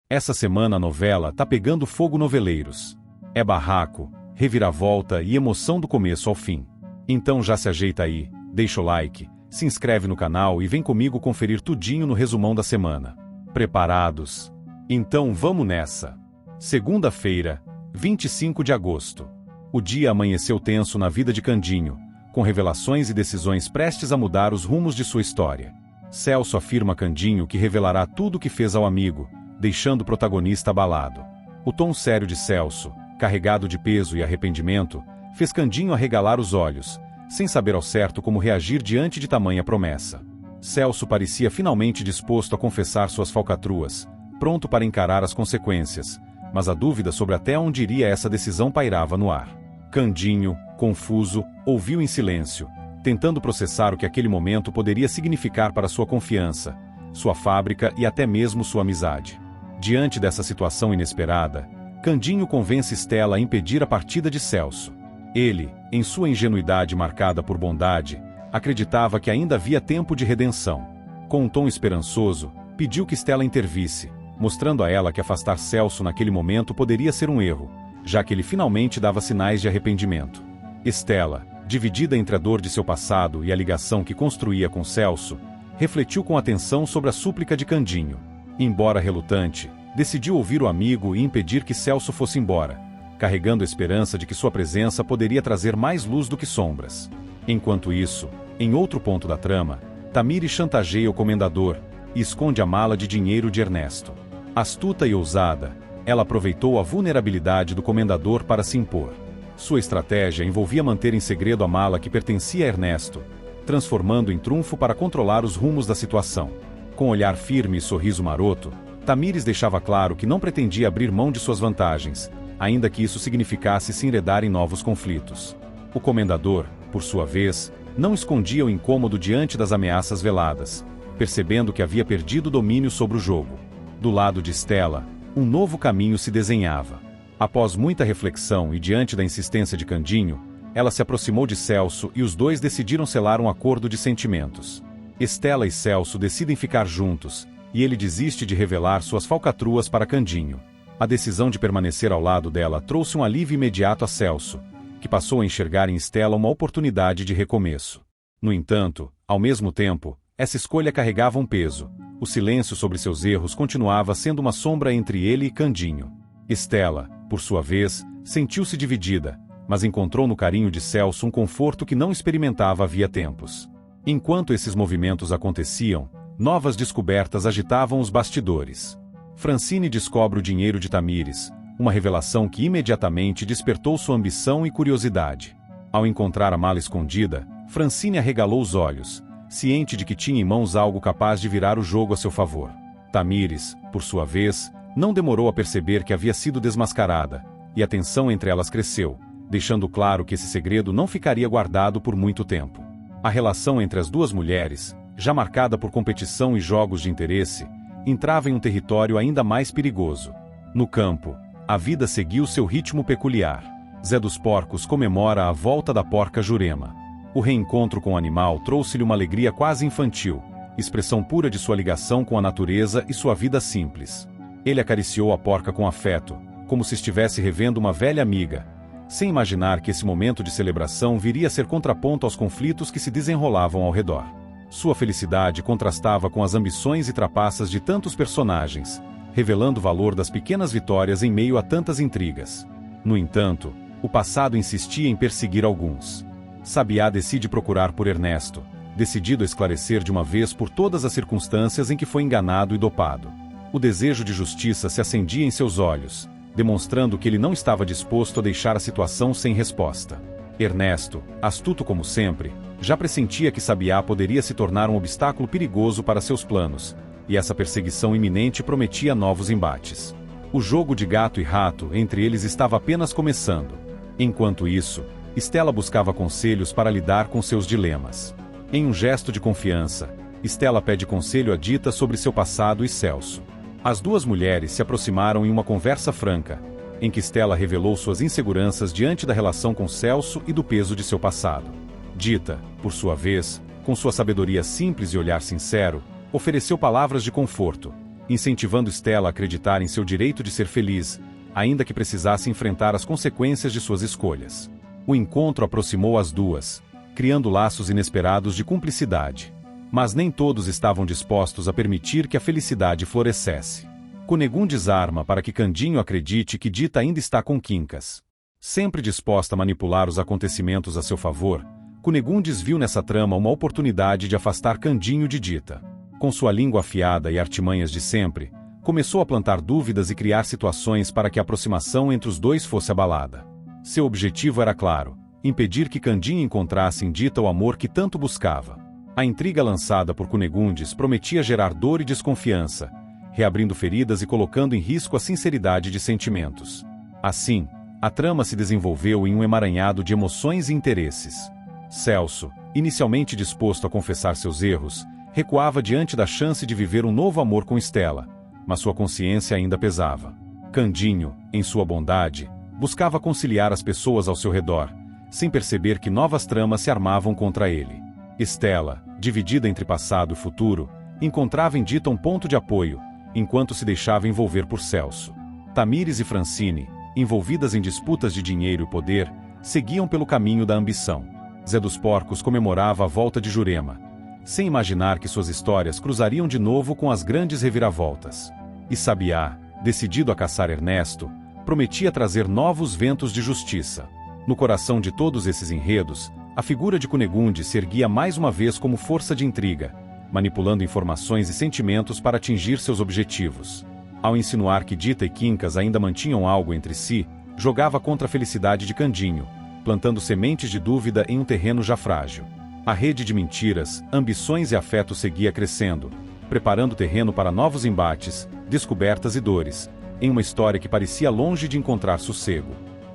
Essa semana a novela tá pegando fogo noveleiros. É barraco, reviravolta e emoção do começo ao fim. Então já se ajeita aí, deixa o like, se inscreve no canal e vem comigo conferir tudinho no resumão da semana. Preparados? Então vamos nessa! Segunda-feira, 25 de agosto. O dia amanheceu tenso na vida de Candinho, com revelações e decisões prestes a mudar os rumos de sua história. Celso afirma a Candinho que revelará tudo o que fez ao amigo, deixando o protagonista abalado. O tom sério de Celso, carregado de peso e arrependimento, fez Candinho arregalar os olhos, sem saber ao certo como reagir diante de tamanha promessa. Celso parecia finalmente disposto a confessar suas falcatruas, pronto para encarar as consequências, mas a dúvida sobre até onde iria essa decisão pairava no ar. Candinho, confuso, ouviu em silêncio, tentando processar o que aquele momento poderia significar para sua confiança, sua fábrica e até mesmo sua amizade. Diante dessa situação inesperada, Candinho convence Stella a impedir a partida de Celso. Ele, em sua ingenuidade marcada por bondade, acreditava que ainda havia tempo de redenção. Com um tom esperançoso, pediu que Stella intervisse, mostrando a ela que afastar Celso naquele momento poderia ser um erro, já que ele finalmente dava sinais de arrependimento. Stella, dividida entre a dor de seu passado e a ligação que construía com Celso, refletiu com atenção sobre a súplica de Candinho. Embora relutante, decidiu ouvir o amigo e impedir que Celso fosse embora, carregando a esperança de que sua presença poderia trazer mais luz do que sombras. Enquanto isso, em outro ponto da trama, Tamires chantageia o comendador e esconde a mala de dinheiro de Ernesto. Astuta e ousada, ela aproveitou a vulnerabilidade do comendador para se impor. Sua estratégia envolvia manter em segredo a mala que pertencia a Ernesto, transformando em trunfo para controlar os rumos da situação. Com olhar firme e sorriso maroto, Tamires deixava claro que não pretendia abrir mão de suas vantagens, ainda que isso significasse se enredar em novos conflitos. O comendador, por sua vez, não escondia o incômodo diante das ameaças veladas, percebendo que havia perdido o domínio sobre o jogo. Do lado de Stella, um novo caminho se desenhava. Após muita reflexão e diante da insistência de Candinho, ela se aproximou de Celso e os dois decidiram selar um acordo de sentimentos. Stella e Celso decidem ficar juntos, e ele desiste de revelar suas falcatruas para Candinho. A decisão de permanecer ao lado dela trouxe um alívio imediato a Celso, que passou a enxergar em Stella uma oportunidade de recomeço. No entanto, ao mesmo tempo, essa escolha carregava um peso. O silêncio sobre seus erros continuava sendo uma sombra entre ele e Candinho. Stella, por sua vez, sentiu-se dividida, mas encontrou no carinho de Celso um conforto que não experimentava havia tempos. Enquanto esses movimentos aconteciam, novas descobertas agitavam os bastidores. Francine descobre o dinheiro de Tamires, uma revelação que imediatamente despertou sua ambição e curiosidade. Ao encontrar a mala escondida, Francine arregalou os olhos, ciente de que tinha em mãos algo capaz de virar o jogo a seu favor. Tamires, por sua vez, não demorou a perceber que havia sido desmascarada, e a tensão entre elas cresceu, deixando claro que esse segredo não ficaria guardado por muito tempo. A relação entre as duas mulheres, já marcada por competição e jogos de interesse, entrava em um território ainda mais perigoso. No campo, a vida seguiu seu ritmo peculiar. Zé dos Porcos comemora a volta da porca Jurema. O reencontro com o animal trouxe-lhe uma alegria quase infantil, expressão pura de sua ligação com a natureza e sua vida simples. Ele acariciou a porca com afeto, como se estivesse revendo uma velha amiga, sem imaginar que esse momento de celebração viria a ser contraponto aos conflitos que se desenrolavam ao redor. Sua felicidade contrastava com as ambições e trapaças de tantos personagens, revelando o valor das pequenas vitórias em meio a tantas intrigas. No entanto, o passado insistia em perseguir alguns. Sabiá decide procurar por Ernesto, decidido a esclarecer de uma vez por todas as circunstâncias em que foi enganado e dopado. O desejo de justiça se acendia em seus olhos, demonstrando que ele não estava disposto a deixar a situação sem resposta. Ernesto, astuto como sempre, já pressentia que Sabiá poderia se tornar um obstáculo perigoso para seus planos, e essa perseguição iminente prometia novos embates. O jogo de gato e rato entre eles estava apenas começando. Enquanto isso, Stella buscava conselhos para lidar com seus dilemas. Em um gesto de confiança, Stella pede conselho a Dita sobre seu passado e Celso. As duas mulheres se aproximaram em uma conversa franca, em que Stella revelou suas inseguranças diante da relação com Celso e do peso de seu passado. Dita, por sua vez, com sua sabedoria simples e olhar sincero, ofereceu palavras de conforto, incentivando Stella a acreditar em seu direito de ser feliz, ainda que precisasse enfrentar as consequências de suas escolhas. O encontro aproximou as duas, criando laços inesperados de cumplicidade. Mas nem todos estavam dispostos a permitir que a felicidade florescesse. Cunegundes arma para que Candinho acredite que Dita ainda está com Quincas. Sempre disposta a manipular os acontecimentos a seu favor, Cunegundes viu nessa trama uma oportunidade de afastar Candinho de Dita. Com sua língua afiada e artimanhas de sempre, começou a plantar dúvidas e criar situações para que a aproximação entre os dois fosse abalada. Seu objetivo era claro: impedir que Candinho encontrasse em Dita o amor que tanto buscava. A intriga lançada por Cunegundes prometia gerar dor e desconfiança, reabrindo feridas e colocando em risco a sinceridade de sentimentos. Assim, a trama se desenvolveu em um emaranhado de emoções e interesses. Celso, inicialmente disposto a confessar seus erros, recuava diante da chance de viver um novo amor com Stella, mas sua consciência ainda pesava. Candinho, em sua bondade, buscava conciliar as pessoas ao seu redor, sem perceber que novas tramas se armavam contra ele. Stella, dividida entre passado e futuro, encontrava em Dita um ponto de apoio, enquanto se deixava envolver por Celso. Tamires e Francine, envolvidas em disputas de dinheiro e poder, seguiam pelo caminho da ambição. Zé dos Porcos comemorava a volta de Jurema, sem imaginar que suas histórias cruzariam de novo com as grandes reviravoltas. E Sabiá, decidido a caçar Ernesto, prometia trazer novos ventos de justiça. No coração de todos esses enredos, a figura de Cunegundes se erguia mais uma vez como força de intriga, manipulando informações e sentimentos para atingir seus objetivos. Ao insinuar que Dita e Quincas ainda mantinham algo entre si, jogava contra a felicidade de Candinho, plantando sementes de dúvida em um terreno já frágil. A rede de mentiras, ambições e afeto seguia crescendo, preparando o terreno para novos embates, descobertas e dores, em uma história que parecia longe de encontrar sossego.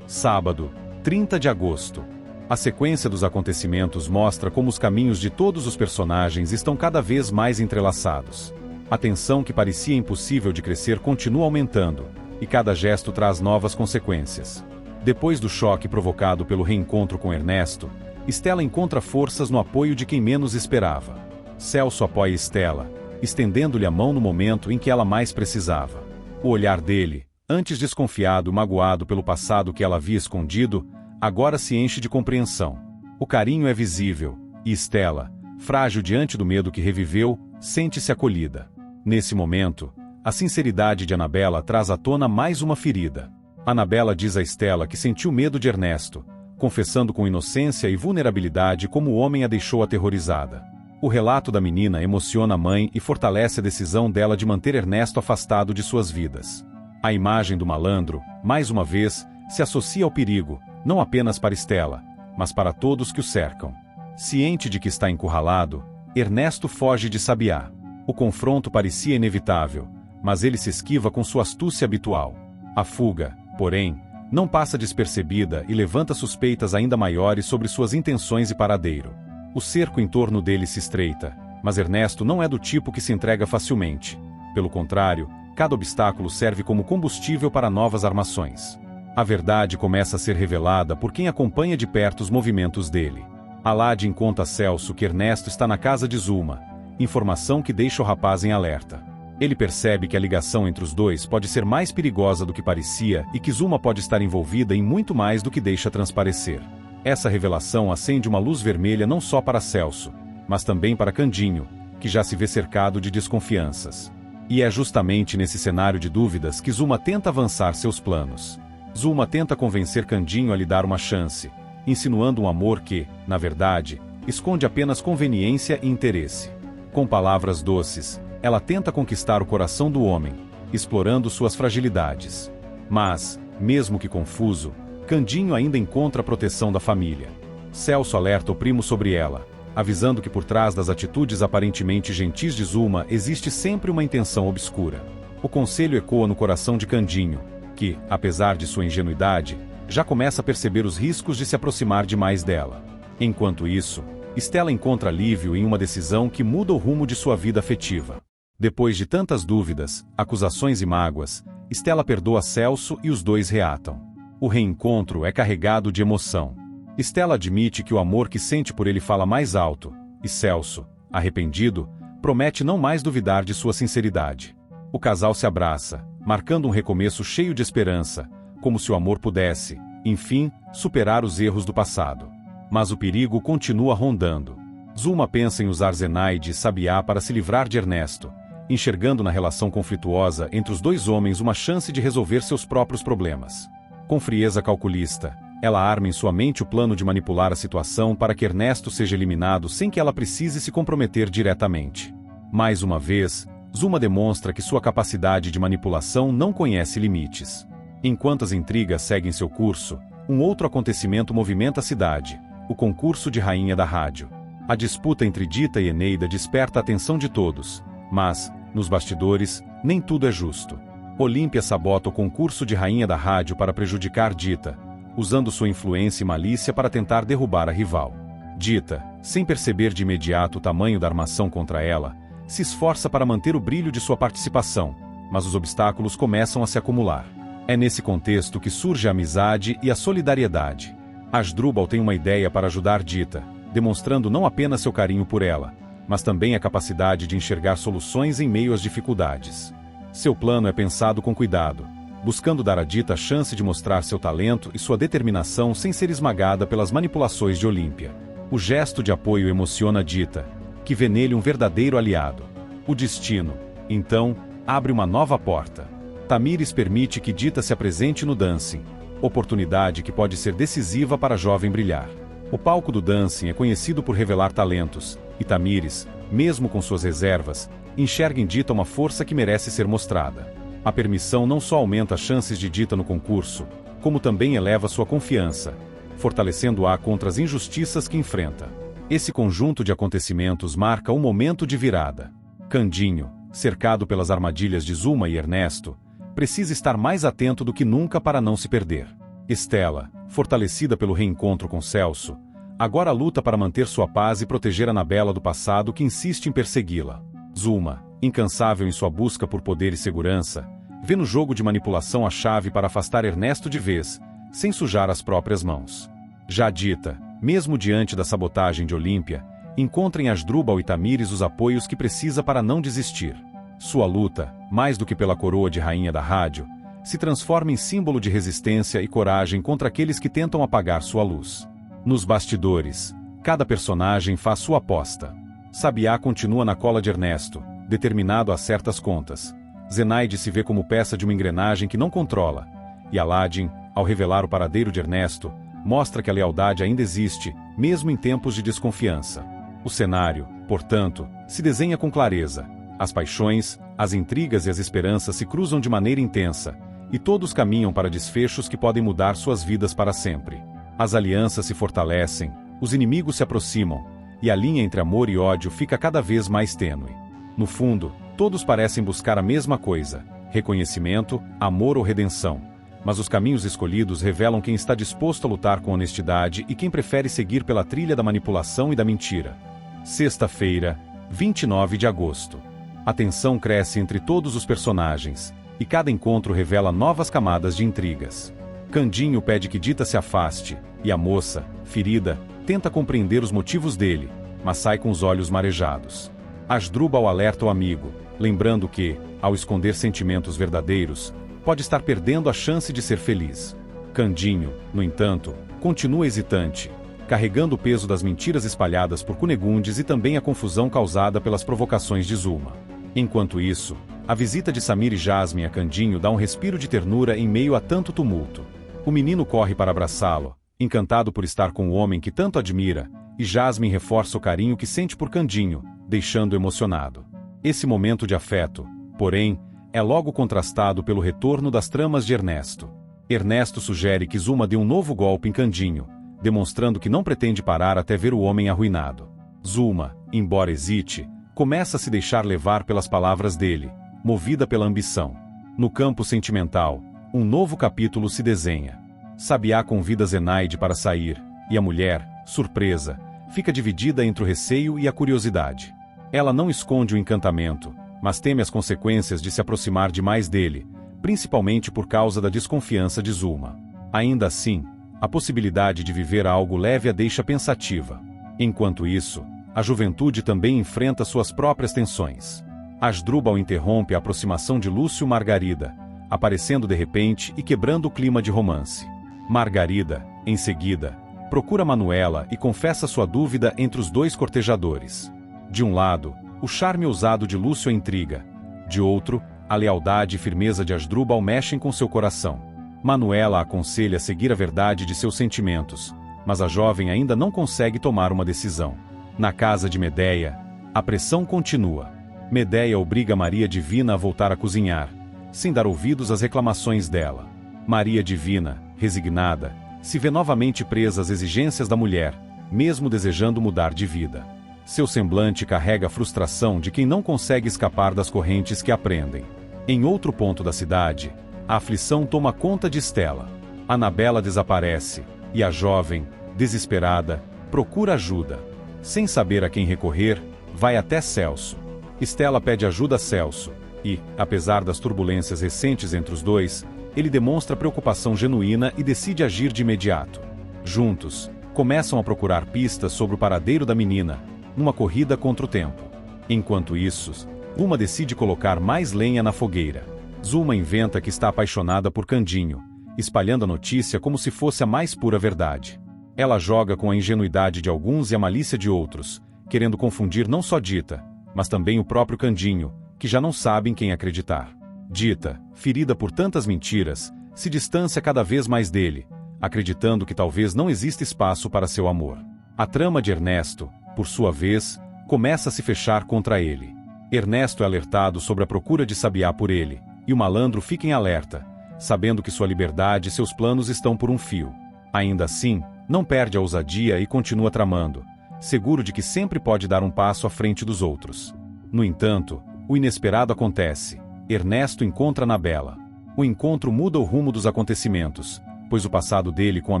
Sábado, 30 de agosto. A sequência dos acontecimentos mostra como os caminhos de todos os personagens estão cada vez mais entrelaçados. A tensão que parecia impossível de crescer continua aumentando, e cada gesto traz novas consequências. Depois do choque provocado pelo reencontro com Ernesto, Stella encontra forças no apoio de quem menos esperava. Celso apoia Stella, estendendo-lhe a mão no momento em que ela mais precisava. O olhar dele, antes desconfiado e magoado pelo passado que ela havia escondido, agora se enche de compreensão. O carinho é visível, e Stella, frágil diante do medo que reviveu, sente-se acolhida. Nesse momento, a sinceridade de Anabela traz à tona mais uma ferida. Anabela diz a Stella que sentiu medo de Ernesto, confessando com inocência e vulnerabilidade como o homem a deixou aterrorizada. O relato da menina emociona a mãe e fortalece a decisão dela de manter Ernesto afastado de suas vidas. A imagem do malandro, mais uma vez, se associa ao perigo, não apenas para Stella, mas para todos que o cercam. Ciente de que está encurralado, Ernesto foge de Sabiá. O confronto parecia inevitável, mas ele se esquiva com sua astúcia habitual. A fuga, porém, não passa despercebida e levanta suspeitas ainda maiores sobre suas intenções e paradeiro. O cerco em torno dele se estreita, mas Ernesto não é do tipo que se entrega facilmente. Pelo contrário, cada obstáculo serve como combustível para novas armações. A verdade começa a ser revelada por quem acompanha de perto os movimentos dele. Aladin conta a Celso que Ernesto está na casa de Zulma, informação que deixa o rapaz em alerta. Ele percebe que a ligação entre os dois pode ser mais perigosa do que parecia e que Zulma pode estar envolvida em muito mais do que deixa transparecer. Essa revelação acende uma luz vermelha não só para Celso, mas também para Candinho, que já se vê cercado de desconfianças. E é justamente nesse cenário de dúvidas que Zulma tenta avançar seus planos. Zulma tenta convencer Candinho a lhe dar uma chance, insinuando um amor que, na verdade, esconde apenas conveniência e interesse. Com palavras doces, ela tenta conquistar o coração do homem, explorando suas fragilidades. Mas, mesmo que confuso, Candinho ainda encontra a proteção da família. Celso alerta o primo sobre ela, avisando que por trás das atitudes aparentemente gentis de Zulma existe sempre uma intenção obscura. O conselho ecoa no coração de Candinho, que, apesar de sua ingenuidade, já começa a perceber os riscos de se aproximar demais dela. Enquanto isso, Stella encontra alívio em uma decisão que muda o rumo de sua vida afetiva. Depois de tantas dúvidas, acusações e mágoas, Stella perdoa Celso e os dois reatam. O reencontro é carregado de emoção. Stella admite que o amor que sente por ele fala mais alto, e Celso, arrependido, promete não mais duvidar de sua sinceridade. O casal se abraça, marcando um recomeço cheio de esperança, como se o amor pudesse, enfim, superar os erros do passado. Mas o perigo continua rondando. Zulma pensa em usar Zenaide e Sabiá para se livrar de Ernesto, enxergando na relação conflituosa entre os dois homens uma chance de resolver seus próprios problemas. Com frieza calculista, ela arma em sua mente o plano de manipular a situação para que Ernesto seja eliminado sem que ela precise se comprometer diretamente. Mais uma vez, Zulma demonstra que sua capacidade de manipulação não conhece limites. Enquanto as intrigas seguem seu curso, um outro acontecimento movimenta a cidade: o concurso de rainha da rádio. A disputa entre Dita e Eneida desperta a atenção de todos, mas, nos bastidores, nem tudo é justo. Olímpia sabota o concurso de rainha da rádio para prejudicar Dita, usando sua influência e malícia para tentar derrubar a rival. Dita, sem perceber de imediato o tamanho da armação contra ela, se esforça para manter o brilho de sua participação, mas os obstáculos começam a se acumular. É nesse contexto que surge a amizade e a solidariedade. Asdrubal tem uma ideia para ajudar Dita, demonstrando não apenas seu carinho por ela, mas também a capacidade de enxergar soluções em meio às dificuldades. Seu plano é pensado com cuidado, buscando dar a Dita a chance de mostrar seu talento e sua determinação sem ser esmagada pelas manipulações de Olímpia. O gesto de apoio emociona Dita, que vê nele um verdadeiro aliado. O destino, então, abre uma nova porta. Tamires permite que Dita se apresente no dancing, oportunidade que pode ser decisiva para a jovem brilhar. O palco do dancing é conhecido por revelar talentos, e Tamires, mesmo com suas reservas, enxerga em Dita uma força que merece ser mostrada. A permissão não só aumenta as chances de Dita no concurso, como também eleva sua confiança, fortalecendo-a contra as injustiças que enfrenta. Esse conjunto de acontecimentos marca um momento de virada. Candinho, cercado pelas armadilhas de Zulma e Ernesto, precisa estar mais atento do que nunca para não se perder. Estela, fortalecida pelo reencontro com Celso, agora luta para manter sua paz e proteger Anabela do passado que insiste em persegui-la. Zulma, incansável em sua busca por poder e segurança, vê no jogo de manipulação a chave para afastar Ernesto de vez, sem sujar as próprias mãos. Já Dita, mesmo diante da sabotagem de Olímpia, encontra em Asdrubal e Tamires os apoios que precisa para não desistir. Sua luta, mais do que pela coroa de rainha da rádio, se transforma em símbolo de resistência e coragem contra aqueles que tentam apagar sua luz. Nos bastidores, cada personagem faz sua aposta. Sabiá continua na cola de Ernesto, determinado a certas contas. Zenaide se vê como peça de uma engrenagem que não controla, e Aladdin, ao revelar o paradeiro de Ernesto, mostra que a lealdade ainda existe, mesmo em tempos de desconfiança. O cenário, portanto, se desenha com clareza. As paixões, as intrigas e as esperanças se cruzam de maneira intensa, e todos caminham para desfechos que podem mudar suas vidas para sempre. As alianças se fortalecem, os inimigos se aproximam, e a linha entre amor e ódio fica cada vez mais tênue. No fundo, todos parecem buscar a mesma coisa: reconhecimento, amor ou redenção. Mas os caminhos escolhidos revelam quem está disposto a lutar com honestidade e quem prefere seguir pela trilha da manipulação e da mentira. Sexta-feira, 29 de agosto. A tensão cresce entre todos os personagens, e cada encontro revela novas camadas de intrigas. Candinho pede que Dita se afaste, e a moça, ferida, tenta compreender os motivos dele, mas sai com os olhos marejados. Asdrubal alerta o amigo, lembrando que, ao esconder sentimentos verdadeiros, pode estar perdendo a chance de ser feliz. Candinho, no entanto, continua hesitante, carregando o peso das mentiras espalhadas por Cunegundes e também a confusão causada pelas provocações de Zulma. Enquanto isso, a visita de Samir e Jasmine a Candinho dá um respiro de ternura em meio a tanto tumulto. O menino corre para abraçá-lo, encantado por estar com o homem que tanto admira, e Jasmine reforça o carinho que sente por Candinho, deixando-o emocionado. Esse momento de afeto, porém, é logo contrastado pelo retorno das tramas de Ernesto. Ernesto sugere que Zulma dê um novo golpe em Candinho, demonstrando que não pretende parar até ver o homem arruinado. Zulma, embora hesite, começa a se deixar levar pelas palavras dele, movida pela ambição. No campo sentimental, um novo capítulo se desenha. Sabiá convida Zenaide para sair, e a mulher, surpresa, fica dividida entre o receio e a curiosidade. Ela não esconde o encantamento, mas teme as consequências de se aproximar demais dele, principalmente por causa da desconfiança de Zulma. Ainda assim, a possibilidade de viver algo leve a deixa pensativa. Enquanto isso, a juventude também enfrenta suas próprias tensões. Asdrúbal interrompe a aproximação de Lúcio Margarida, aparecendo de repente e quebrando o clima de romance. Margarida, em seguida, procura Manuela e confessa sua dúvida entre os dois cortejadores. De um lado, o charme ousado de Lúcio a intriga. De outro, a lealdade e firmeza de Asdrúbal mexem com seu coração. Manuela a aconselha a seguir a verdade de seus sentimentos, mas a jovem ainda não consegue tomar uma decisão. Na casa de Medeia, a pressão continua. Medeia obriga Maria Divina a voltar a cozinhar, sem dar ouvidos às reclamações dela. Maria Divina, resignada, se vê novamente presa às exigências da mulher, mesmo desejando mudar de vida. Seu semblante carrega a frustração de quem não consegue escapar das correntes que a prendem. Em outro ponto da cidade, a aflição toma conta de Estela. Anabela desaparece, e a jovem, desesperada, procura ajuda. Sem saber a quem recorrer, vai até Celso. Estela pede ajuda a Celso, e, apesar das turbulências recentes entre os dois, ele demonstra preocupação genuína e decide agir de imediato. Juntos, começam a procurar pistas sobre o paradeiro da menina, numa corrida contra o tempo. Enquanto isso, Uma decide colocar mais lenha na fogueira. Zuma inventa que está apaixonada por Candinho, espalhando a notícia como se fosse a mais pura verdade. Ela joga com a ingenuidade de alguns e a malícia de outros, querendo confundir não só Dita, mas também o próprio Candinho, que já não sabem quem acreditar. Dita, ferida por tantas mentiras, se distancia cada vez mais dele, acreditando que talvez não exista espaço para seu amor. A trama de Ernesto, por sua vez, começa a se fechar contra ele. Ernesto é alertado sobre a procura de Sabiá por ele, e o malandro fica em alerta, sabendo que sua liberdade e seus planos estão por um fio. Ainda assim, não perde a ousadia e continua tramando, seguro de que sempre pode dar um passo à frente dos outros. No entanto, o inesperado acontece. Ernesto encontra Anabela. O encontro muda o rumo dos acontecimentos, pois o passado dele com a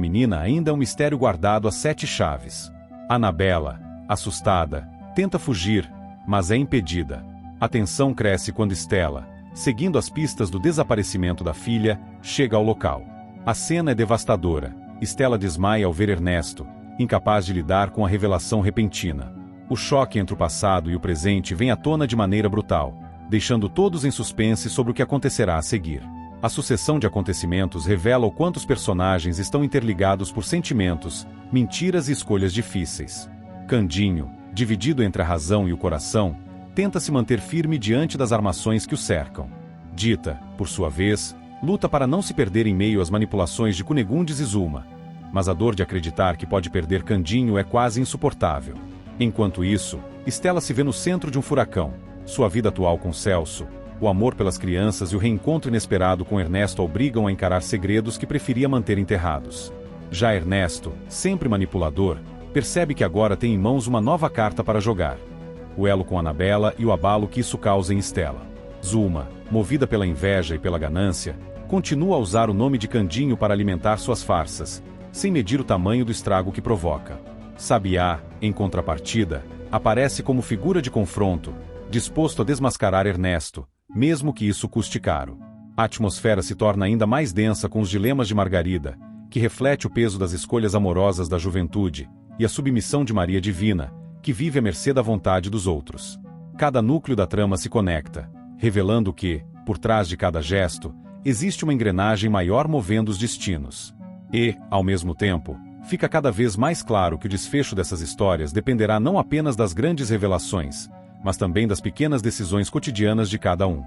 menina ainda é um mistério guardado a 7 chaves. Anabela, assustada, tenta fugir, mas é impedida. A tensão cresce quando Estela, seguindo as pistas do desaparecimento da filha, chega ao local. A cena é devastadora. Estela desmaia ao ver Ernesto, incapaz de lidar com a revelação repentina. O choque entre o passado e o presente vem à tona de maneira brutal, deixando todos em suspense sobre o que acontecerá a seguir. A sucessão de acontecimentos revela o quanto os personagens estão interligados por sentimentos, mentiras e escolhas difíceis. Candinho, dividido entre a razão e o coração, tenta se manter firme diante das armações que o cercam. Dita, por sua vez, luta para não se perder em meio às manipulações de Cunegundes e Zuma, mas a dor de acreditar que pode perder Candinho é quase insuportável. Enquanto isso, Estela se vê no centro de um furacão. Sua vida atual com Celso, o amor pelas crianças e o reencontro inesperado com Ernesto a obrigam a encarar segredos que preferia manter enterrados. Já Ernesto, sempre manipulador, percebe que agora tem em mãos uma nova carta para jogar. O elo com Anabela e o abalo que isso causa em Estela. Zuma, movida pela inveja e pela ganância, continua a usar o nome de Candinho para alimentar suas farsas, sem medir o tamanho do estrago que provoca. Sabiá, em contrapartida, aparece como figura de confronto, disposto a desmascarar Ernesto, mesmo que isso custe caro. A atmosfera se torna ainda mais densa com os dilemas de Margarida, que reflete o peso das escolhas amorosas da juventude, e a submissão de Maria Divina, que vive à mercê da vontade dos outros. Cada núcleo da trama se conecta, revelando que, por trás de cada gesto, existe uma engrenagem maior movendo os destinos. E, ao mesmo tempo, fica cada vez mais claro que o desfecho dessas histórias dependerá não apenas das grandes revelações, mas também das pequenas decisões cotidianas de cada um.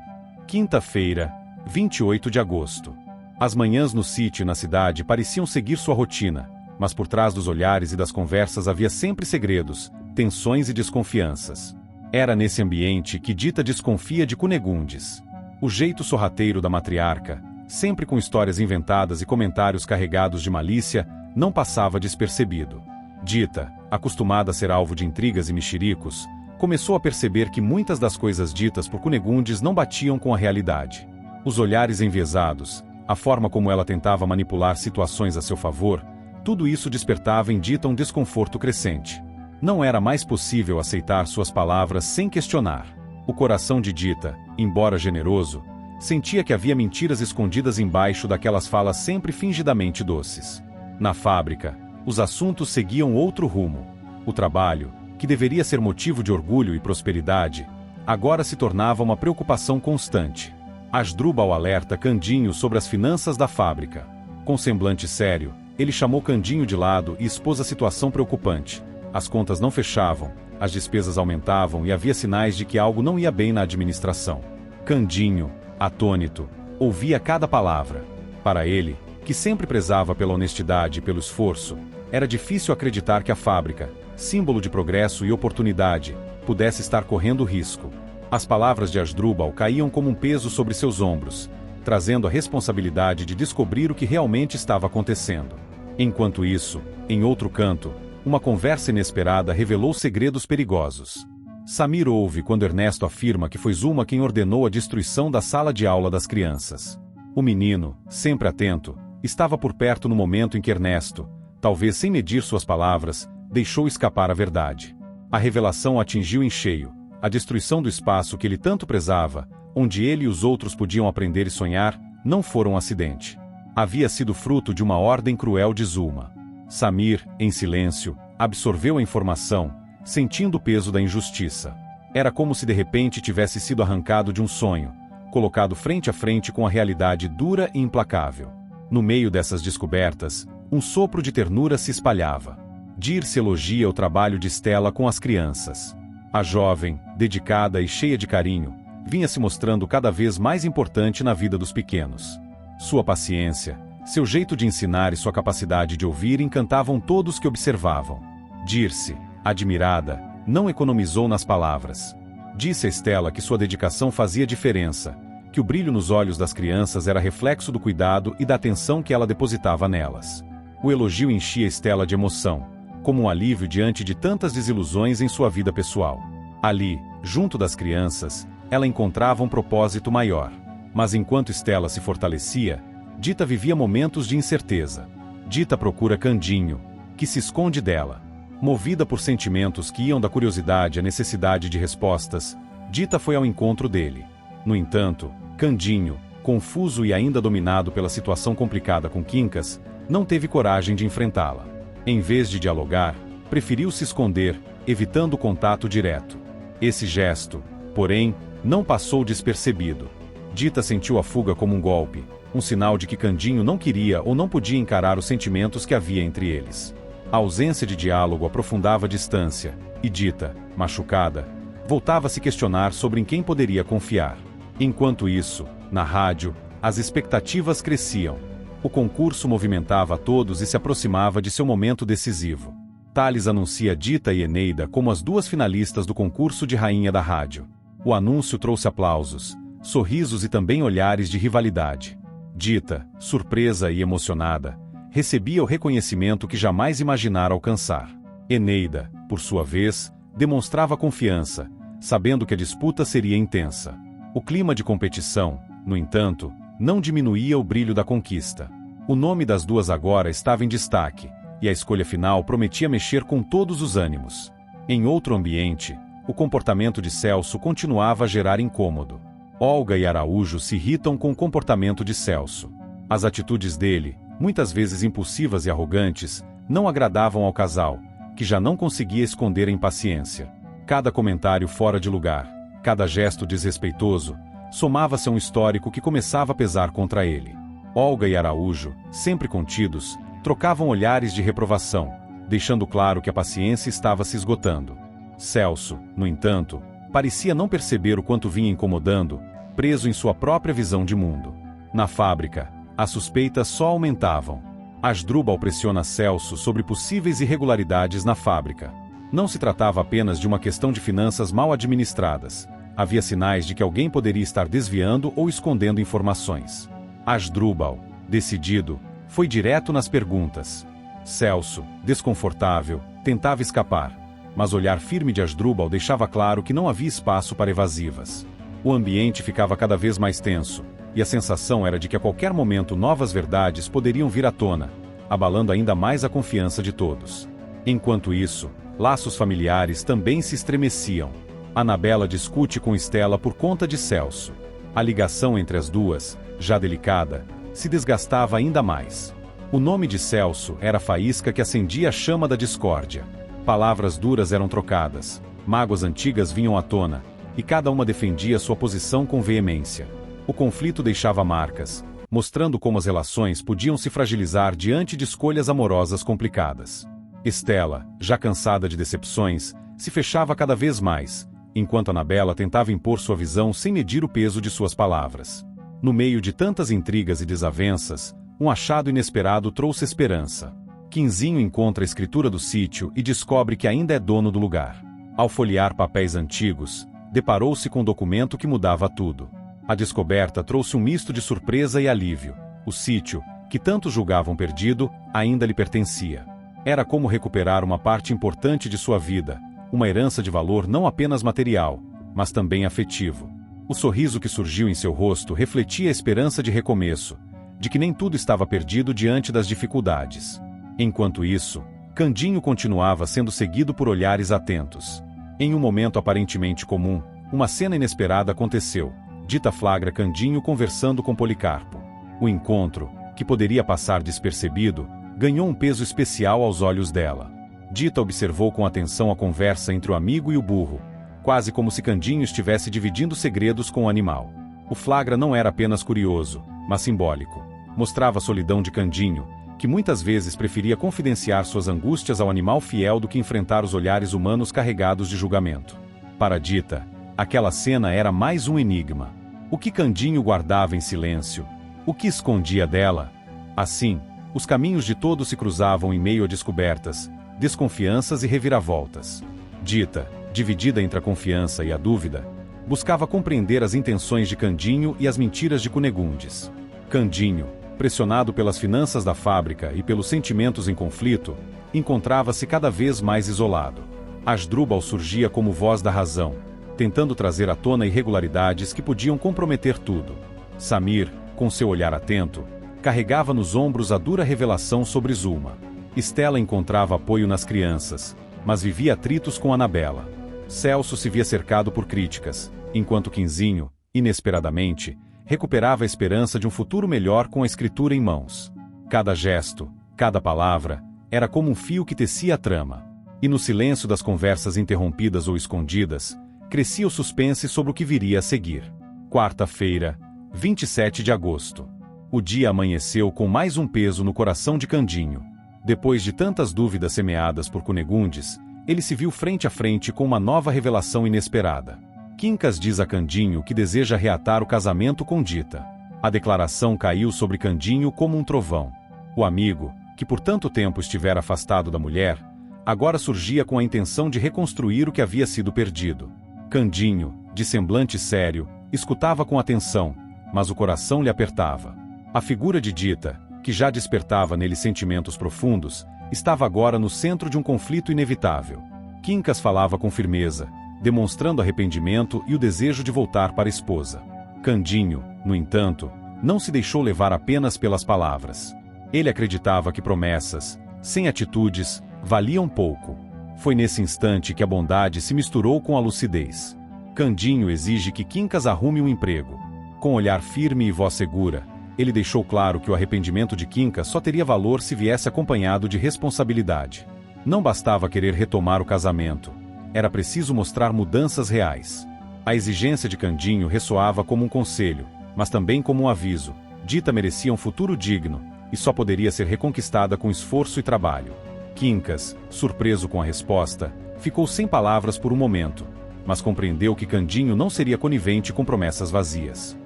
Quinta-feira, 28 de agosto. As manhãs no sítio e na cidade pareciam seguir sua rotina, mas por trás dos olhares e das conversas havia sempre segredos, tensões e desconfianças. Era nesse ambiente que Dita desconfia de Cunegundes. O jeito sorrateiro da matriarca, sempre com histórias inventadas e comentários carregados de malícia, não passava despercebido. Dita, acostumada a ser alvo de intrigas e mexericos, começou a perceber que muitas das coisas ditas por Cunegundes não batiam com a realidade. Os olhares enviesados, a forma como ela tentava manipular situações a seu favor, tudo isso despertava em Dita um desconforto crescente. Não era mais possível aceitar suas palavras sem questionar. O coração de Dita, embora generoso, sentia que havia mentiras escondidas embaixo daquelas falas sempre fingidamente doces. Na fábrica, os assuntos seguiam outro rumo. O trabalho, que deveria ser motivo de orgulho e prosperidade, agora se tornava uma preocupação constante. Asdrubal alerta Candinho sobre as finanças da fábrica. Com semblante sério, ele chamou Candinho de lado e expôs a situação preocupante. As contas não fechavam, as despesas aumentavam e havia sinais de que algo não ia bem na administração. Candinho, atônito, ouvia cada palavra. Para ele, que sempre prezava pela honestidade e pelo esforço, era difícil acreditar que a fábrica, símbolo de progresso e oportunidade, pudesse estar correndo risco. As palavras de Asdrubal caíam como um peso sobre seus ombros, trazendo a responsabilidade de descobrir o que realmente estava acontecendo. Enquanto isso, em outro canto, uma conversa inesperada revelou segredos perigosos. Samir ouve quando Ernesto afirma que foi Zuma quem ordenou a destruição da sala de aula das crianças. O menino, sempre atento, estava por perto no momento em que Ernesto, talvez sem medir suas palavras, deixou escapar a verdade. A revelação o atingiu em cheio. A destruição do espaço que ele tanto prezava, onde ele e os outros podiam aprender e sonhar, não foram um acidente. Havia sido fruto de uma ordem cruel de Zuma. Samir, em silêncio, absorveu a informação, sentindo o peso da injustiça. Era como se de repente tivesse sido arrancado de um sonho, colocado frente a frente com a realidade dura e implacável. No meio dessas descobertas, um sopro de ternura se espalhava. Dirce elogia o trabalho de Stella com as crianças. A jovem, dedicada e cheia de carinho, vinha se mostrando cada vez mais importante na vida dos pequenos. Sua paciência, seu jeito de ensinar e sua capacidade de ouvir encantavam todos que observavam. Dirce, admirada, não economizou nas palavras. Disse a Stella que sua dedicação fazia diferença, que o brilho nos olhos das crianças era reflexo do cuidado e da atenção que ela depositava nelas. O elogio enchia Stella de emoção, como um alívio diante de tantas desilusões em sua vida pessoal. Ali, junto das crianças, ela encontrava um propósito maior. Mas enquanto Stella se fortalecia, Dita vivia momentos de incerteza. Dita procura Candinho, que se esconde dela. Movida por sentimentos que iam da curiosidade à necessidade de respostas, Dita foi ao encontro dele. No entanto, Candinho, confuso e ainda dominado pela situação complicada com Quincas, não teve coragem de enfrentá-la. Em vez de dialogar, preferiu se esconder, evitando o contato direto. Esse gesto, porém, não passou despercebido. Dita sentiu a fuga como um golpe, um sinal de que Candinho não queria ou não podia encarar os sentimentos que havia entre eles. A ausência de diálogo aprofundava a distância, e Dita, machucada, voltava a se questionar sobre em quem poderia confiar. Enquanto isso, na rádio, as expectativas cresciam. O concurso movimentava a todos e se aproximava de seu momento decisivo. Thales anuncia Dita e Eneida como as duas finalistas do concurso de rainha da rádio. O anúncio trouxe aplausos, sorrisos e também olhares de rivalidade. Dita, surpresa e emocionada, recebia o reconhecimento que jamais imaginara alcançar. Eneida, por sua vez, demonstrava confiança, sabendo que a disputa seria intensa. O clima de competição, no entanto, não diminuía o brilho da conquista. O nome das duas agora estava em destaque, e a escolha final prometia mexer com todos os ânimos. Em outro ambiente, o comportamento de Celso continuava a gerar incômodo. Olga e Araújo se irritam com o comportamento de Celso. As atitudes dele, muitas vezes impulsivas e arrogantes, não agradavam ao casal, que já não conseguia esconder a impaciência. Cada comentário fora de lugar, cada gesto desrespeitoso, somava-se a um histórico que começava a pesar contra ele. Olga e Araújo, sempre contidos, trocavam olhares de reprovação, deixando claro que a paciência estava se esgotando. Celso, no entanto, parecia não perceber o quanto vinha incomodando, preso em sua própria visão de mundo. Na fábrica, as suspeitas só aumentavam. Asdrubal pressiona Celso sobre possíveis irregularidades na fábrica. Não se tratava apenas de uma questão de finanças mal administradas. Havia sinais de que alguém poderia estar desviando ou escondendo informações. Asdrubal, decidido, foi direto nas perguntas. Celso, desconfortável, tentava escapar, mas o olhar firme de Asdrubal deixava claro que não havia espaço para evasivas. O ambiente ficava cada vez mais tenso, e a sensação era de que a qualquer momento novas verdades poderiam vir à tona, abalando ainda mais a confiança de todos. Enquanto isso, laços familiares também se estremeciam. Anabela discute com Stella por conta de Celso. A ligação entre as duas, já delicada, se desgastava ainda mais. O nome de Celso era a faísca que acendia a chama da discórdia. Palavras duras eram trocadas, mágoas antigas vinham à tona, e cada uma defendia sua posição com veemência. O conflito deixava marcas, mostrando como as relações podiam se fragilizar diante de escolhas amorosas complicadas. Stella, já cansada de decepções, se fechava cada vez mais, enquanto Annabella tentava impor sua visão sem medir o peso de suas palavras. No meio de tantas intrigas e desavenças, um achado inesperado trouxe esperança. Quinzinho encontra a escritura do sítio e descobre que ainda é dono do lugar. Ao folhear papéis antigos, deparou-se com um documento que mudava tudo. A descoberta trouxe um misto de surpresa e alívio. O sítio, que tantos julgavam perdido, ainda lhe pertencia. Era como recuperar uma parte importante de sua vida, uma herança de valor não apenas material, mas também afetivo. O sorriso que surgiu em seu rosto refletia a esperança de recomeço, de que nem tudo estava perdido diante das dificuldades. Enquanto isso, Candinho continuava sendo seguido por olhares atentos. Em um momento aparentemente comum, uma cena inesperada aconteceu. Dita flagra Candinho conversando com Policarpo. O encontro, que poderia passar despercebido, ganhou um peso especial aos olhos dela. Dita observou com atenção a conversa entre o amigo e o burro, quase como se Candinho estivesse dividindo segredos com o animal. O flagra não era apenas curioso, mas simbólico. Mostrava a solidão de Candinho, que muitas vezes preferia confidenciar suas angústias ao animal fiel do que enfrentar os olhares humanos carregados de julgamento. Para Dita, aquela cena era mais um enigma. O que Candinho guardava em silêncio? O que escondia dela? Assim, os caminhos de todos se cruzavam em meio a descobertas, desconfianças e reviravoltas. Dita, dividida entre a confiança e a dúvida, buscava compreender as intenções de Candinho e as mentiras de Cunegundes. Candinho, pressionado pelas finanças da fábrica e pelos sentimentos em conflito, encontrava-se cada vez mais isolado. Asdrubal surgia como voz da razão, tentando trazer à tona irregularidades que podiam comprometer tudo. Samir, com seu olhar atento, carregava nos ombros a dura revelação sobre Zulma. Stella encontrava apoio nas crianças, mas vivia atritos com Annabella. Celso se via cercado por críticas, enquanto Quinzinho, inesperadamente, recuperava a esperança de um futuro melhor com a escritura em mãos. Cada gesto, cada palavra, era como um fio que tecia a trama. E no silêncio das conversas interrompidas ou escondidas, crescia o suspense sobre o que viria a seguir. Quarta-feira, 27 de agosto. O dia amanheceu com mais um peso no coração de Candinho. Depois de tantas dúvidas semeadas por Cunegundes, ele se viu frente a frente com uma nova revelação inesperada. Quincas diz a Candinho que deseja reatar o casamento com Dita. A declaração caiu sobre Candinho como um trovão. O amigo, que por tanto tempo estivera afastado da mulher, agora surgia com a intenção de reconstruir o que havia sido perdido. Candinho, de semblante sério, escutava com atenção, mas o coração lhe apertava. A figura de Dita, que já despertava nele sentimentos profundos, estava agora no centro de um conflito inevitável. Quincas falava com firmeza, demonstrando arrependimento e o desejo de voltar para a esposa. Candinho, no entanto, não se deixou levar apenas pelas palavras. Ele acreditava que promessas, sem atitudes, valiam pouco. Foi nesse instante que a bondade se misturou com a lucidez. Candinho exige que Quincas arrume um emprego. Com olhar firme e voz segura, ele deixou claro que o arrependimento de Quincas só teria valor se viesse acompanhado de responsabilidade. Não bastava querer retomar o casamento. Era preciso mostrar mudanças reais. A exigência de Candinho ressoava como um conselho, mas também como um aviso. Dita merecia um futuro digno, e só poderia ser reconquistada com esforço e trabalho. Quincas, surpreso com a resposta, ficou sem palavras por um momento, mas compreendeu que Candinho não seria conivente com promessas vazias.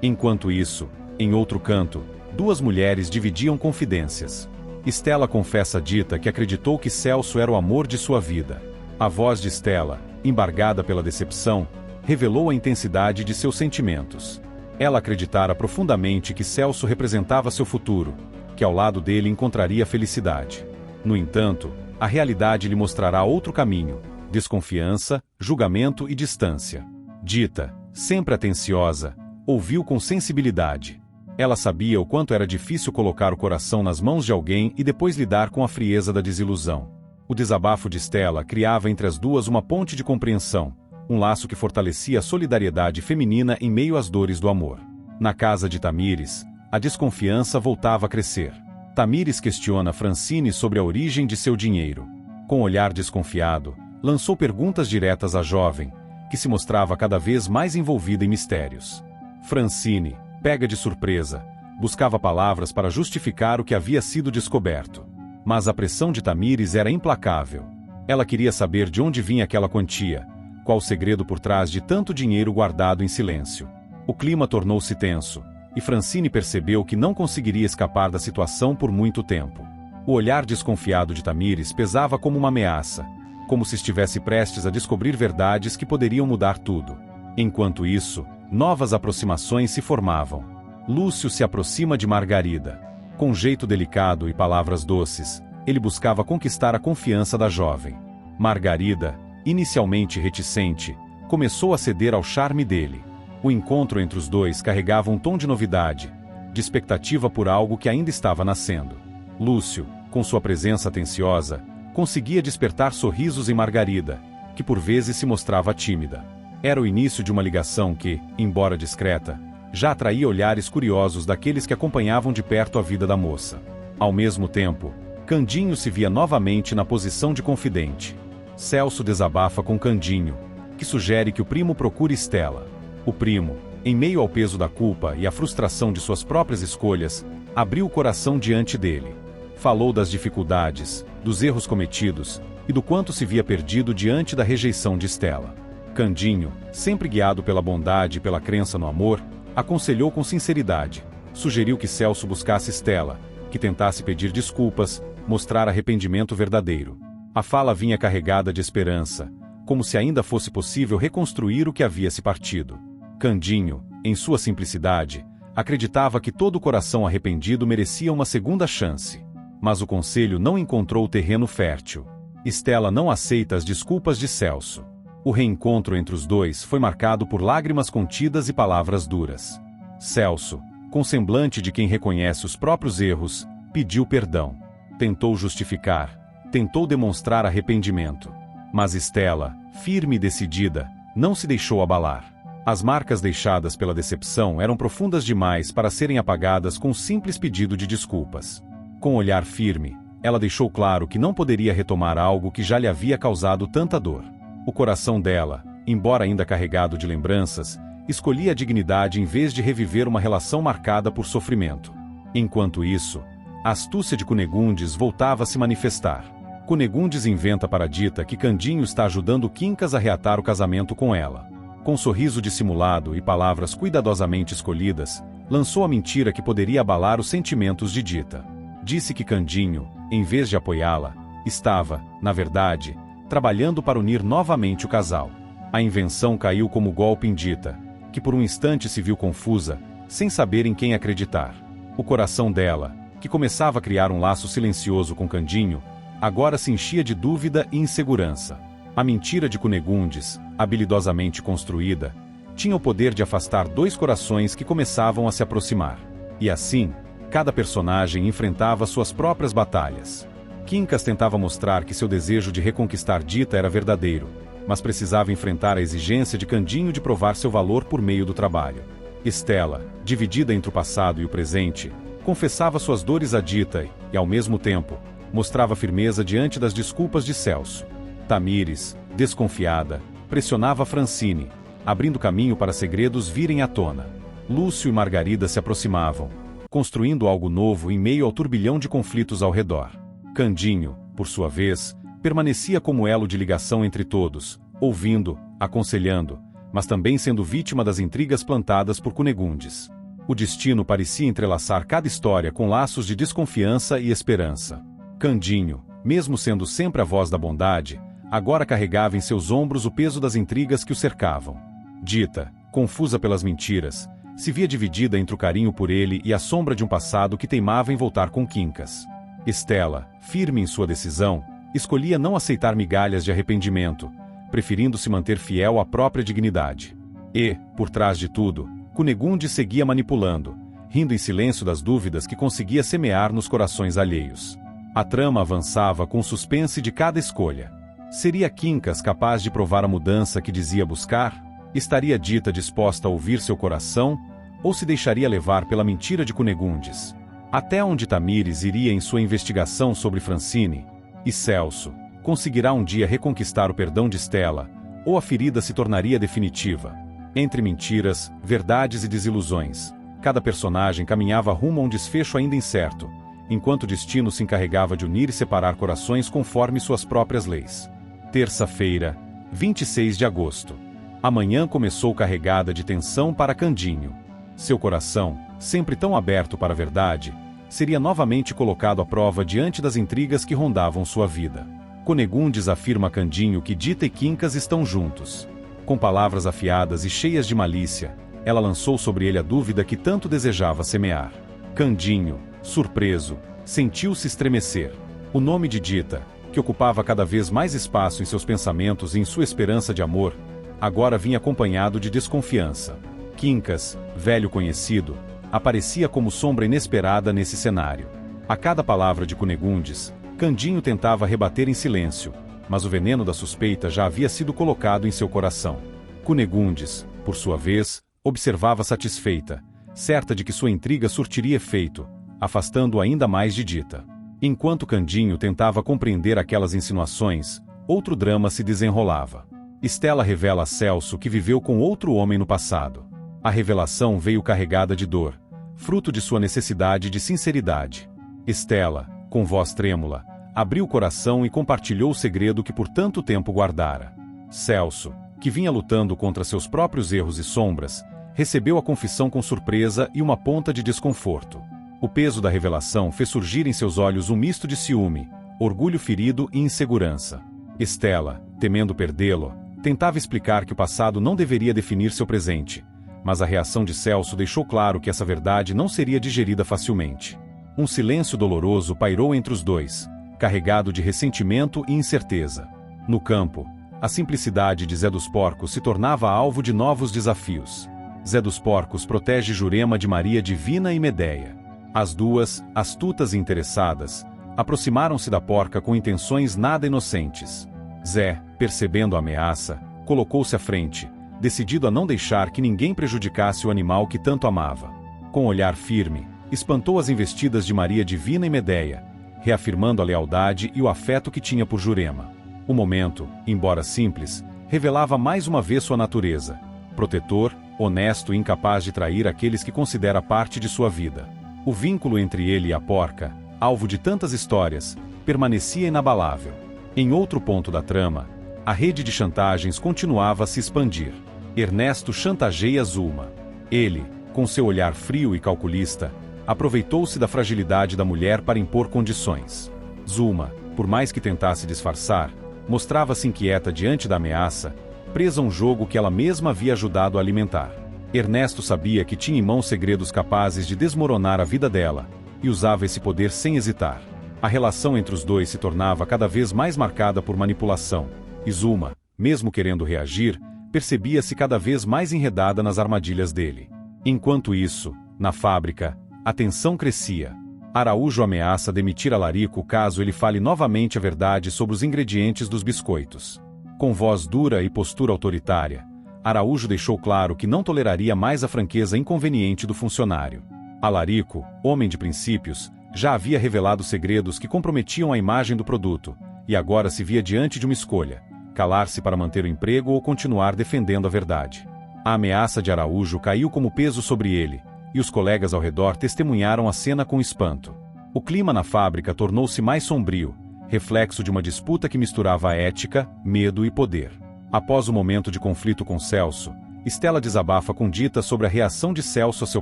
Enquanto isso, em outro canto, duas mulheres dividiam confidências. Stella confessa a Dita que acreditou que Celso era o amor de sua vida. A voz de Stella, embargada pela decepção, revelou a intensidade de seus sentimentos. Ela acreditara profundamente que Celso representava seu futuro, que ao lado dele encontraria felicidade. No entanto, a realidade lhe mostrará outro caminho: desconfiança, julgamento e distância. Dita, sempre atenciosa, ouviu com sensibilidade. Ela sabia o quanto era difícil colocar o coração nas mãos de alguém e depois lidar com a frieza da desilusão. O desabafo de Stella criava entre as duas uma ponte de compreensão, um laço que fortalecia a solidariedade feminina em meio às dores do amor. Na casa de Tamires, a desconfiança voltava a crescer. Tamires questiona Francine sobre a origem de seu dinheiro. Com olhar desconfiado, lançou perguntas diretas à jovem, que se mostrava cada vez mais envolvida em mistérios. Francine, pega de surpresa, buscava palavras para justificar o que havia sido descoberto. Mas a pressão de Tamires era implacável. Ela queria saber de onde vinha aquela quantia, qual o segredo por trás de tanto dinheiro guardado em silêncio. O clima tornou-se tenso, e Francine percebeu que não conseguiria escapar da situação por muito tempo. O olhar desconfiado de Tamires pesava como uma ameaça, como se estivesse prestes a descobrir verdades que poderiam mudar tudo. Enquanto isso, novas aproximações se formavam. Lúcio se aproxima de Margarida. Com jeito delicado e palavras doces, ele buscava conquistar a confiança da jovem. Margarida, inicialmente reticente, começou a ceder ao charme dele. O encontro entre os dois carregava um tom de novidade, de expectativa por algo que ainda estava nascendo. Lúcio, com sua presença atenciosa, conseguia despertar sorrisos em Margarida, que por vezes se mostrava tímida. Era o início de uma ligação que, embora discreta, já atraía olhares curiosos daqueles que acompanhavam de perto a vida da moça. Ao mesmo tempo, Candinho se via novamente na posição de confidente. Celso desabafa com Candinho, que sugere que o primo procure Estela. O primo, em meio ao peso da culpa e à frustração de suas próprias escolhas, abriu o coração diante dele. Falou das dificuldades, dos erros cometidos e do quanto se via perdido diante da rejeição de Estela. Candinho, sempre guiado pela bondade e pela crença no amor, aconselhou com sinceridade. Sugeriu que Celso buscasse Estela, que tentasse pedir desculpas, mostrar arrependimento verdadeiro. A fala vinha carregada de esperança, como se ainda fosse possível reconstruir o que havia se partido. Candinho, em sua simplicidade, acreditava que todo coração arrependido merecia uma segunda chance. Mas o conselho não encontrou terreno fértil. Estela não aceita as desculpas de Celso. O reencontro entre os dois foi marcado por lágrimas contidas e palavras duras. Celso, com semblante de quem reconhece os próprios erros, pediu perdão. Tentou justificar, tentou demonstrar arrependimento. Mas Estela, firme e decidida, não se deixou abalar. As marcas deixadas pela decepção eram profundas demais para serem apagadas com um simples pedido de desculpas. Com olhar firme, ela deixou claro que não poderia retomar algo que já lhe havia causado tanta dor. O coração dela, embora ainda carregado de lembranças, escolhia a dignidade em vez de reviver uma relação marcada por sofrimento. Enquanto isso, a astúcia de Cunegundes voltava a se manifestar. Cunegundes inventa para Dita que Candinho está ajudando Quincas a reatar o casamento com ela. Com sorriso dissimulado e palavras cuidadosamente escolhidas, lançou a mentira que poderia abalar os sentimentos de Dita. Disse que Candinho, em vez de apoiá-la, estava, na verdade, trabalhando para unir novamente o casal. A invenção caiu como golpe em Dita, que por um instante se viu confusa, sem saber em quem acreditar. O coração dela, que começava a criar um laço silencioso com Candinho, agora se enchia de dúvida e insegurança. A mentira de Cunegundes, habilidosamente construída, tinha o poder de afastar dois corações que começavam a se aproximar. E assim, cada personagem enfrentava suas próprias batalhas. Quincas tentava mostrar que seu desejo de reconquistar Dita era verdadeiro, mas precisava enfrentar a exigência de Candinho de provar seu valor por meio do trabalho. Estela, dividida entre o passado e o presente, confessava suas dores a Dita e, ao mesmo tempo, mostrava firmeza diante das desculpas de Celso. Tamires, desconfiada, pressionava Francine, abrindo caminho para segredos virem à tona. Lúcio e Margarida se aproximavam, construindo algo novo em meio ao turbilhão de conflitos ao redor. Candinho, por sua vez, permanecia como elo de ligação entre todos, ouvindo, aconselhando, mas também sendo vítima das intrigas plantadas por Cunegundes. O destino parecia entrelaçar cada história com laços de desconfiança e esperança. Candinho, mesmo sendo sempre a voz da bondade, agora carregava em seus ombros o peso das intrigas que o cercavam. Dita, confusa pelas mentiras, se via dividida entre o carinho por ele e a sombra de um passado que teimava em voltar com Quincas. Estela, firme em sua decisão, escolhia não aceitar migalhas de arrependimento, preferindo se manter fiel à própria dignidade. E, por trás de tudo, Cunegundes seguia manipulando, rindo em silêncio das dúvidas que conseguia semear nos corações alheios. A trama avançava com o suspense de cada escolha. Seria Quincas capaz de provar a mudança que dizia buscar? Estaria Dita disposta a ouvir seu coração? Ou se deixaria levar pela mentira de Cunegundes? Até onde Tamires iria em sua investigação sobre Francine? E Celso, conseguirá um dia reconquistar o perdão de Estela, ou a ferida se tornaria definitiva. Entre mentiras, verdades e desilusões, cada personagem caminhava rumo a um desfecho ainda incerto, enquanto o destino se encarregava de unir e separar corações conforme suas próprias leis. Terça-feira, 26 de agosto. A manhã começou carregada de tensão para Candinho. Seu coração, sempre tão aberto para a verdade, seria novamente colocado à prova diante das intrigas que rondavam sua vida. Cunegundes afirma a Candinho que Dita e Quincas estão juntos. Com palavras afiadas e cheias de malícia, ela lançou sobre ele a dúvida que tanto desejava semear. Candinho, surpreso, sentiu-se estremecer. O nome de Dita, que ocupava cada vez mais espaço em seus pensamentos e em sua esperança de amor, agora vinha acompanhado de desconfiança. Quincas, velho conhecido, aparecia como sombra inesperada nesse cenário. A cada palavra de Cunegundes, Candinho tentava rebater em silêncio, mas o veneno da suspeita já havia sido colocado em seu coração. Cunegundes, por sua vez, observava satisfeita, certa de que sua intriga surtiria efeito, afastando-o ainda mais de Dita. Enquanto Candinho tentava compreender aquelas insinuações, outro drama se desenrolava. Estela revela a Celso que viveu com outro homem no passado. A revelação veio carregada de dor, fruto de sua necessidade de sinceridade. Estela, com voz trêmula, abriu o coração e compartilhou o segredo que por tanto tempo guardara. Celso, que vinha lutando contra seus próprios erros e sombras, recebeu a confissão com surpresa e uma ponta de desconforto. O peso da revelação fez surgir em seus olhos um misto de ciúme, orgulho ferido e insegurança. Estela, temendo perdê-lo, tentava explicar que o passado não deveria definir seu presente, mas a reação de Celso deixou claro que essa verdade não seria digerida facilmente. Um silêncio doloroso pairou entre os dois, carregado de ressentimento e incerteza. No campo, a simplicidade de Zé dos Porcos se tornava alvo de novos desafios. Zé dos Porcos protege Jurema de Maria Divina e Medeia. As duas, astutas e interessadas, aproximaram-se da porca com intenções nada inocentes. Zé, percebendo a ameaça, colocou-se à frente, decidido a não deixar que ninguém prejudicasse o animal que tanto amava. Com olhar firme, espantou as investidas de Maria Divina e Medeia, reafirmando a lealdade e o afeto que tinha por Jurema. O momento, embora simples, revelava mais uma vez sua natureza: protetor, honesto e incapaz de trair aqueles que considera parte de sua vida. O vínculo entre ele e a porca, alvo de tantas histórias, permanecia inabalável. Em outro ponto da trama, a rede de chantagens continuava a se expandir. Ernesto chantageia Zulma. Ele, com seu olhar frio e calculista, aproveitou-se da fragilidade da mulher para impor condições. Zulma, por mais que tentasse disfarçar, mostrava-se inquieta diante da ameaça, presa a um jogo que ela mesma havia ajudado a alimentar. Ernesto sabia que tinha em mãos segredos capazes de desmoronar a vida dela, e usava esse poder sem hesitar. A relação entre os dois se tornava cada vez mais marcada por manipulação, e Zulma, mesmo querendo reagir, percebia-se cada vez mais enredada nas armadilhas dele. Enquanto isso, na fábrica, a tensão crescia. Araújo ameaça demitir Alarico caso ele fale novamente a verdade sobre os ingredientes dos biscoitos. Com voz dura e postura autoritária, Araújo deixou claro que não toleraria mais a franqueza inconveniente do funcionário. Alarico, homem de princípios, já havia revelado segredos que comprometiam a imagem do produto, e agora se via diante de uma escolha: calar-se para manter o emprego ou continuar defendendo a verdade. A ameaça de Araújo caiu como peso sobre ele, e os colegas ao redor testemunharam a cena com espanto. O clima na fábrica tornou-se mais sombrio, reflexo de uma disputa que misturava ética, medo e poder. Após o momento de conflito com Celso, Estela desabafa com Dita sobre a reação de Celso a seu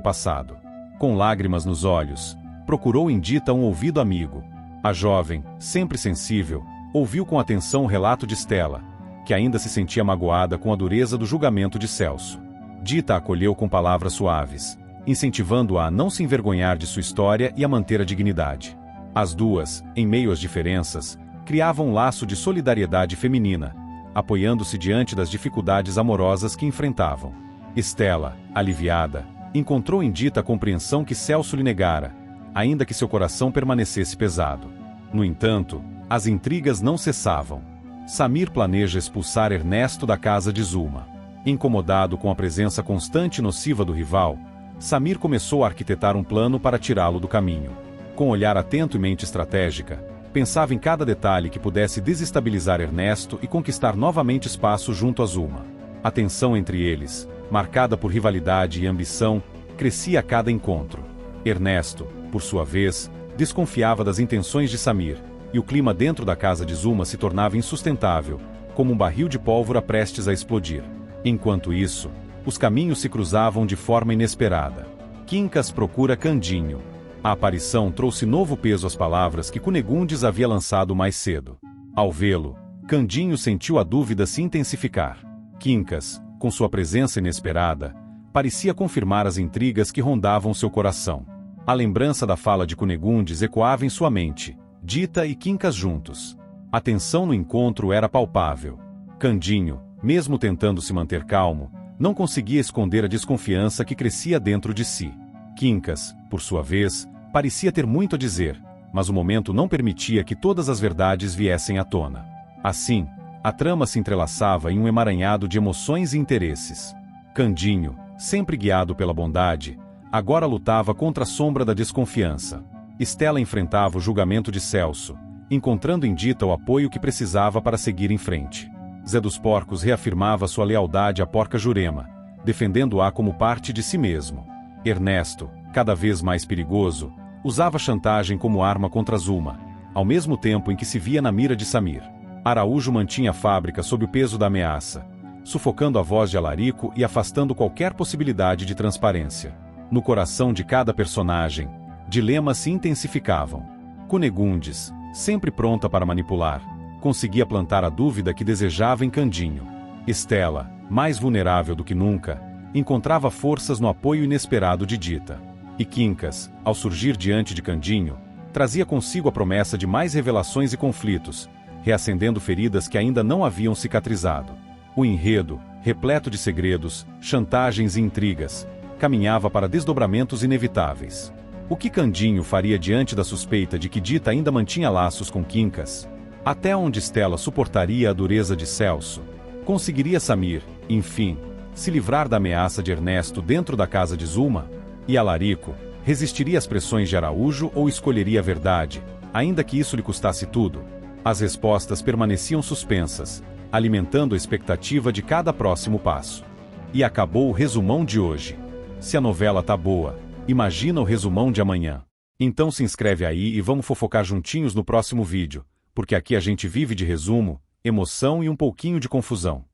passado. Com lágrimas nos olhos, procurou em Dita um ouvido amigo. A jovem, sempre sensível, ouviu com atenção o relato de Estela, que ainda se sentia magoada com a dureza do julgamento de Celso. Dita a acolheu com palavras suaves, incentivando-a a não se envergonhar de sua história e a manter a dignidade. As duas, em meio às diferenças, criavam um laço de solidariedade feminina, apoiando-se diante das dificuldades amorosas que enfrentavam. Estela, aliviada, encontrou em Dita a compreensão que Celso lhe negara, ainda que seu coração permanecesse pesado. No entanto, as intrigas não cessavam. Samir planeja expulsar Ernesto da casa de Zulma. Incomodado com a presença constante e nociva do rival, Samir começou a arquitetar um plano para tirá-lo do caminho. Com olhar atento e mente estratégica, Pensava em cada detalhe que pudesse desestabilizar Ernesto e conquistar novamente espaço junto a Zuma. A tensão entre eles, marcada por rivalidade e ambição, crescia a cada encontro. Ernesto, por sua vez, desconfiava das intenções de Samir, e o clima dentro da casa de Zuma se tornava insustentável, como um barril de pólvora prestes a explodir. Enquanto isso, os caminhos se cruzavam de forma inesperada. Quincas procura Candinho. A aparição trouxe novo peso às palavras que Cunegundes havia lançado mais cedo. Ao vê-lo, Candinho sentiu a dúvida se intensificar. Quincas, com sua presença inesperada, parecia confirmar as intrigas que rondavam seu coração. A lembrança da fala de Cunegundes ecoava em sua mente, Dita e Quincas juntos. A tensão no encontro era palpável. Candinho, mesmo tentando se manter calmo, não conseguia esconder a desconfiança que crescia dentro de si. Quincas, por sua vez, parecia ter muito a dizer, mas o momento não permitia que todas as verdades viessem à tona. Assim, a trama se entrelaçava em um emaranhado de emoções e interesses. Candinho, sempre guiado pela bondade, agora lutava contra a sombra da desconfiança. Estela enfrentava o julgamento de Celso, encontrando em Dita o apoio que precisava para seguir em frente. Zé dos Porcos reafirmava sua lealdade à Porca Jurema, defendendo-a como parte de si mesmo. Ernesto, cada vez mais perigoso, usava chantagem como arma contra Zuma, ao mesmo tempo em que se via na mira de Samir. Araújo mantinha a fábrica sob o peso da ameaça, sufocando a voz de Alarico e afastando qualquer possibilidade de transparência. No coração de cada personagem, dilemas se intensificavam. Cunegundes, sempre pronta para manipular, conseguia plantar a dúvida que desejava em Candinho. Estela, mais vulnerável do que nunca, encontrava forças no apoio inesperado de Dita. E Quincas, ao surgir diante de Candinho, trazia consigo a promessa de mais revelações e conflitos, reacendendo feridas que ainda não haviam cicatrizado. O enredo, repleto de segredos, chantagens e intrigas, caminhava para desdobramentos inevitáveis. O que Candinho faria diante da suspeita de que Dita ainda mantinha laços com Quincas? Até onde Estela suportaria a dureza de Celso? Conseguiria Samir, enfim, se livrar da ameaça de Ernesto dentro da casa de Zuma? E Alarico, resistiria às pressões de Araújo ou escolheria a verdade, ainda que isso lhe custasse tudo? As respostas permaneciam suspensas, alimentando a expectativa de cada próximo passo. E acabou o resumão de hoje. Se a novela tá boa, imagina o resumão de amanhã. Então se inscreve aí e vamos fofocar juntinhos no próximo vídeo, porque aqui a gente vive de resumo, emoção e um pouquinho de confusão.